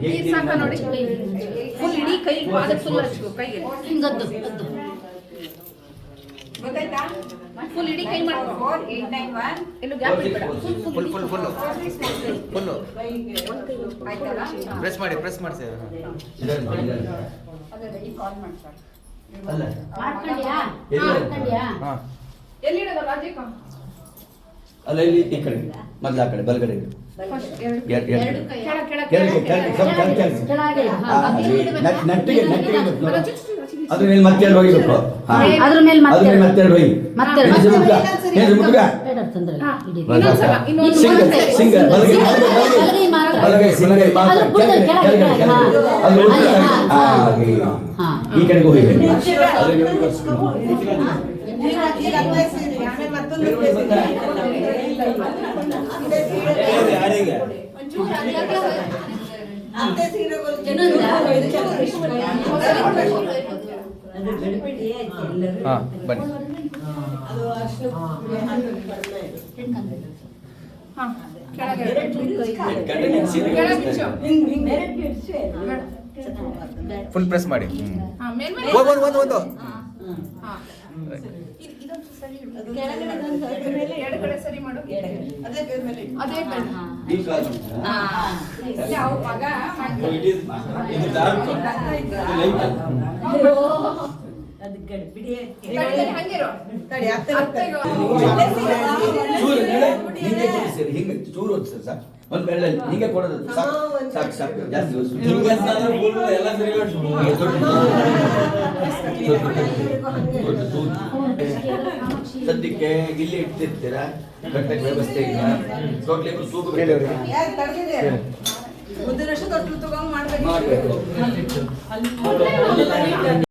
ನೀರು ಸಾಕ ನೋಡಿ. ಫುಲ್ ಇಡೀ ಕೈ ಪಾದಕ್ಕೆ ಫುಲ್ ಹಚ್ಕೋ ಕೈಗೆ ಹಿಂಗದ್ದು ಅದ್ದು ಗೊತ್ತಾಯ್ತಾ? ಫುಲ್ ಇಡೀ ಕೈ ಮಾಡ್ಕೋ. 4 8 9 1 ಎಲ್ಲೂ ಗ್ಯಾಪ್ ಬಿಡಬೇಡ. ಫುಲ್ ಆಯ್ತಲ್ಲ? ಪ್ರೆಸ್ ಮಾಡಿ ಸರ್. ಅದೇ ಈ ಕಾಲ್ ಮಾಡಿ ಸರ್. ಅಲ್ಲ ಮಾಡ್ಕೊಂಡ್ಯಾ? ಹಾ ಎಲ್ಲಿ ಇಡೋದು ಲಾಜಿಕ್? ಅಲ್ಲ ಇಲ್ಲಿ ಈ ಕಡೆ ಮೊದಲ ಆ ಕಡೆ ಬಲಗಡೆ ಇಡು. ಎರಡು ಕೈ ನಟ್ಟಿಗೆ ಅದ್ರ ಮೇಲೆ ಮತ್ತೆ ಎರಡು ಹೋಗಿಬೇಕು. ಅದ್ರ ಮೇಲೆ ಮತ್ತೆ ಎರಡು ಹೋಗಿ ಸಿಂಗಲ್ ಈ ಕಡೆಗೆ ಹೋಗಿ ಹಾ ಬನ್ನಿ. ಫುಲ್ ಪ್ರೆಸ್ ಮಾಡಿ. ಒಂದು ಎಡಗಡೆ ಸರಿ ಮಾಡು. ಅದೇ ಮಗ ಹಿಂಗೆ ಚೂರು ಸಾಕು. ಒಂದು ಬೆಳ್ಳ ಹಿಂಗೆ ಕೊಡೋದು ಸಾಕು ಜಾಸ್ತಿ ಸದ್ಯಕ್ಕೆ ಇಲ್ಲಿ ಇಟ್ಟಿರ್ತೀರಾ ಕರೆಕ್ಟಾಗಿ ವ್ಯವಸ್ಥೆ ಇಲ್ಲ. ಟೋಟ್ಲಿ ತೂಗು ಮುಂದಿನ ವರ್ಷ ತೊಟ್ಟು ತಗೊಂಡು ಮಾಡ್ಬೇಕು.